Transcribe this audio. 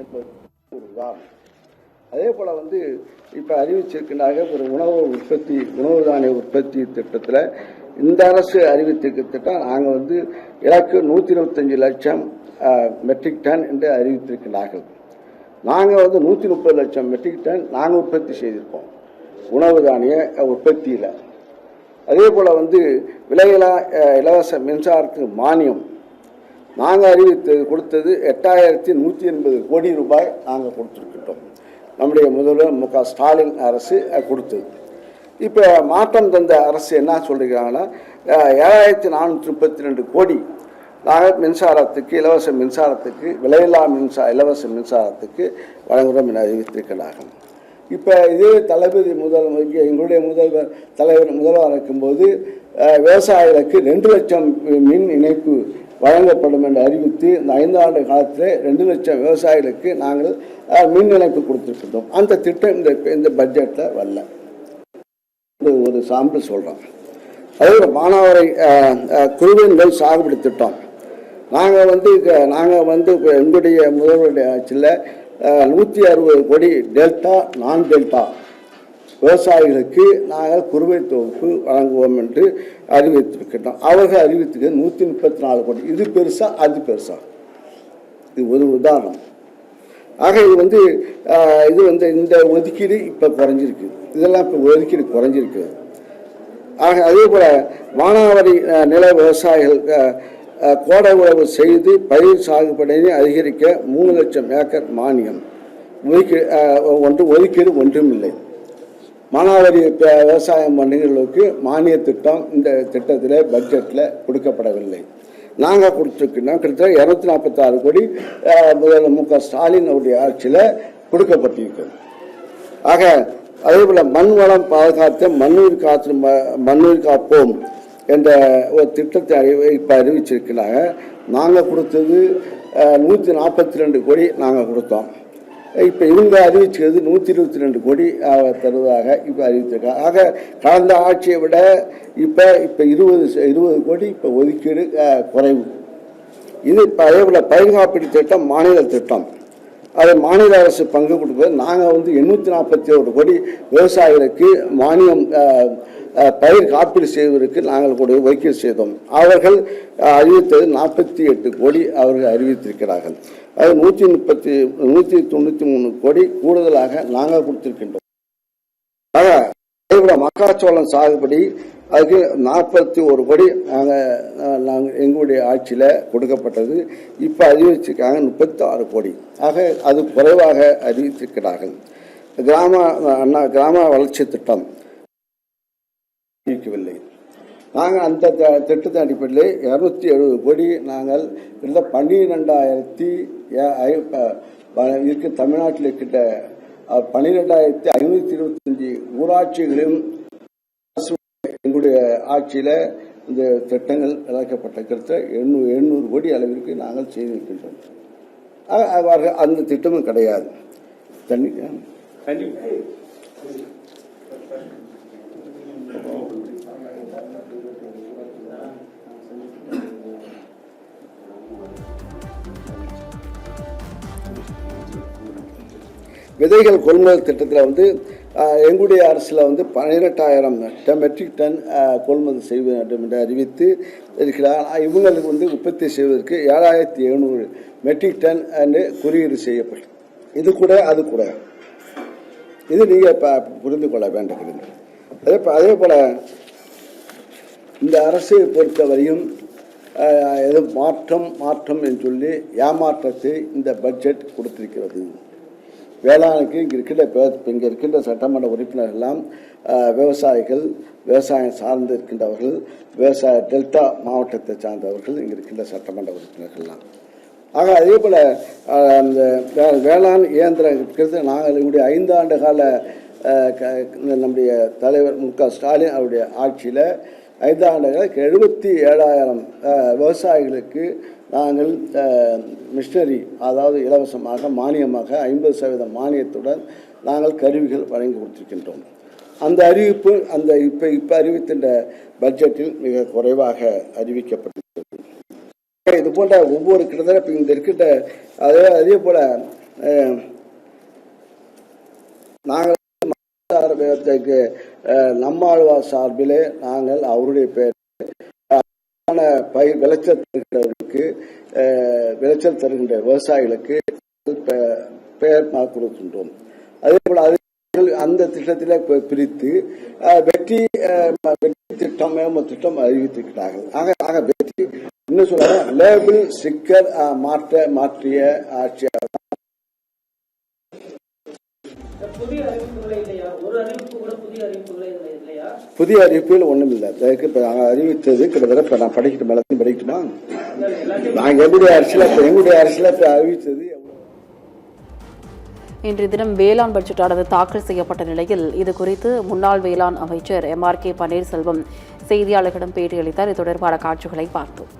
என்பது ஒரு உதாரணம். அதே போல இப்ப அறிவிச்சிருக்கின்ற ஒரு உணவு தானிய உற்பத்தி திட்டத்தில் இந்த அரசு அறிவித்திருக்க திட்டம் நாங்கள் இலக்கு 125 லட்சம் மெட்ரிக் டன் என்று அறிவித்திருக்கிறார்கள். நாங்கள் 130 லட்சம் மெட்ரிக் டன் நாங்கள் உற்பத்தி செய்திருக்கோம் உணவு தானிய உற்பத்தியில். அதே போல் விலையில்லா இலவச மின்சாரத்துக்கு மானியம் நாங்கள் கொடுத்தது 8180 கோடி ரூபாய் நாங்கள் கொடுத்துருக்கின்றோம். நம்முடைய முதல்வர் மு க ஸ்டாலின் அரசு கொடுத்தது. இப்போ மாற்றம் தந்த அரசு என்ன சொல்லியிருக்காங்கன்னா 7432 கோடி நாங்கள் மின்சாரத்துக்கு இலவச மின்சாரத்துக்கு விலையில்லா இலவச மின்சாரத்துக்கு வழங்குகிறோம் என அறிவித்திருக்கிறார்கள். இப்போ இதே தளபதி எங்களுடைய முதல்வர் இருக்கும்போது விவசாயிகளுக்கு 2 லட்சம் மின் இணைப்பு வழங்கப்படும் என்று அறிவித்து இந்த 5 ஆண்டு காலத்தில் 2 லட்சம் விவசாயிகளுக்கு நாங்கள் மின் இணைப்பு கொடுத்துருக்கின்றோம். அந்த திட்டம் இந்த பட்ஜெட்டில் வரல. ஒரு சாம்பிள் சொல்கிறோம். அதே மானாவாரி குறுவை நெல் சாகுபடி திட்டம் நாங்கள் எங்களுடைய முதல்வருடைய ஆட்சியில் 160 கோடி டெல்டா நான் டெல்டா விவசாயிகளுக்கு நாங்கள் குறுவை தொகுப்பு வழங்குவோம் என்று அறிவித்திருக்கின்றோம். அவர்கள் அறிவித்திருக்கிறது 134 கோடி. இது பெருசா அது பெருசா? இது ஒரு உதாரணம். ஆக இது இந்த ஒதுக்கீடு இப்போ குறைஞ்சிருக்கு. இதெல்லாம் இப்போ ஒதுக்கீடு குறைஞ்சிருக்கு. ஆக அதே போல மானாவாரி நில விவசாயிகள் கோடை உழவு செய்து பயிர் சாகுபடியை அதிகரிக்க 3 லட்சம் ஏக்கர் மானியம் ஒதுக்கீடு ஒன்றும் இல்லை. மானாவாரி விவசாயம் பண்ணுறவர்களுக்கு மானிய திட்டம் இந்த திட்டத்தில் பட்ஜெட்டில் கொடுக்கப்படவில்லை. நாங்கள் கொடுத்துருக்கோம். கிட்டத்தட்ட 246 கோடி முதல்வர் மு க ஸ்டாலின் அவருடைய ஆட்சியில் கொடுக்கப்பட்டிருக்கிறது. ஆக அதே போல் மண் வளம் பாதுகாத்த மண்ணுயிர் காப்போம் என்ற ஒரு திட்டத்தை இப்போ அறிவிச்சிருக்கிறாங்க. நாங்கள் கொடுத்தது 142 கோடி நாங்கள் கொடுத்தோம். இப்போ இவங்க அறிவிச்சது 122 கோடி தருவதாக இப்போ அறிவித்திருக்காங்க. ஆக கடந்த ஆட்சியை விட இப்போ 20 கோடி இப்போ ஒதுக்கீடு குறைவு. இது இப்போ அதே போல் பயிர் காப்பீடு திட்டம் மாநில திட்டம். அது மாநில அரசு பங்கு கொடுப்பது நாங்கள் 841 கோடி விவசாயிகளுக்கு மானியம் பயிர் காப்பீடு செய்வதற்கு நாங்கள் ஒதுக்கீடு செய்தோம். அவர்கள் அறிவித்தது 48 கோடி அவர்கள் அறிவித்திருக்கிறார்கள். அது 193 கோடி கூடுதலாக நாங்கள் கொடுத்திருக்கின்றோம். ஆக மக்காச்சோளம் சாகுபடி அதுக்கு 41 கோடி நாங்கள் எங்களுடைய ஆட்சியில் கொடுக்கப்பட்டது. இப்போ அறிவிச்சிருக்காங்க 36 கோடி. ஆக அது குறைவாக அறிவித்திருக்கிறார்கள். கிராம வளர்ச்சி திட்டம் அறிவிக்கவில்லை. நாங்கள் அந்த திட்டத்தின் அடிப்படையில் 270 கோடி நாங்கள் 12,000 தமிழ்நாட்டில் இருக்கின்ற 12,525 ஊராட்சிகளிலும் எங்களுடைய ஆட்சியில் இந்த திட்டங்கள் இழக்கப்பட்ட கிட்ட 800 கோடி அளவிற்கு நாங்கள் செய்திருக்கின்றோம். அந்த திட்டமும் கிடையாது. விதைகள் கொள்முதல் திட்டத்தில் எங்களுடைய அரசில் 18,000 மெட்ரிக் டன் கொள்முதல் செய்ய வேண்டும் என்று அறிவித்து இருக்கிறார். இவங்களுக்கு உற்பத்தி செய்வதற்கு 7,700 மெட்ரிக் டன் என்று குறியீடு செய்யப்படும். இது கூட அது கூட இது நீங்கள் இப்போ புரிந்து கொள்ள வேண்டுகிறது. அதே போல் இந்த அரசை பொறுத்தவரையும் எது மாற்றம் என்று சொல்லி ஏமாற்றத்தை இந்த பட்ஜெட் கொடுத்திருக்கிறது. வேளாணுக்கு இங்கே இருக்கின்ற சட்டமன்ற உறுப்பினர்கள் எல்லாம் விவசாயிகள், விவசாயம் சார்ந்து இருக்கின்றவர்கள், விவசாய டெல்டா மாவட்டத்தை சார்ந்தவர்கள் இங்கே இருக்கின்ற சட்டமன்ற உறுப்பினர்கள்லாம். ஆக அதே போல் அந்த வேளாண் இயந்திரம் இருக்கிறது. நாங்கள் எங்களுடைய 5 ஆண்டு கால நம்முடைய தலைவர் மு க ஸ்டாலின் அவருடைய ஆட்சியில் 5 ஆண்டுகளுக்கு 77,000 விவசாயிகளுக்கு நாங்கள் மிஷினரி அதாவது இலவசமாக மானியமாக 50% மானியத்துடன் நாங்கள் கருவிகள் வழங்கி கொடுத்திருக்கின்றோம். அந்த அறிவிப்பு இப்போ அறிவித்தின்ற பட்ஜெட்டில் மிக குறைவாக அறிவிக்கப்பட்டிருக்கிறது. இது போன்ற ஒவ்வொரு கிட்டத்தட்ட இப்போ இந்த இருக்கின்ற அதே போல் நாங்கள் நம்மாழ்வார் சார்பிலே நாங்கள் அவருடைய பெயர் பயிர் விளைச்சல் தருகின்றவர்களுக்கு விளைச்சல் தருகின்ற விவசாயிகளுக்கு பெயர் கொடுக்கின்றோம். அதே போல அந்த திட்டத்திலே பிரித்து வெற்றி திட்டம் மேம்பு திட்டம் அறிவித்திருக்கிறார்கள். ஆக வெற்றி இன்னும் சொல்ல லேபிள் ஸ்டிக்கர் மாற்றிய ஆட்சியாளர். புதிய அறிவிப்புகள் ஒண்ணும் இல்லை. அறிவித்தது கிட்டத்தட்ட நான் படிக்கட்டும் எல்லாத்தையும் படிக்கட்டுமா? நாங்க எங்களுடைய அரசியல அறிவித்தது. இன்றைய தினம் வேளாண் பட்ஜெட்டானது தாக்கல் செய்யப்பட்ட நிலையில் இது குறித்து முன்னாள் வேளாண் அமைச்சர் MRK பன்னீர்செல்வம் செய்தியாளர்களிடம் பேட்டியளித்தார். இது தொடர்பான காட்சிகளை பார்த்தோம்.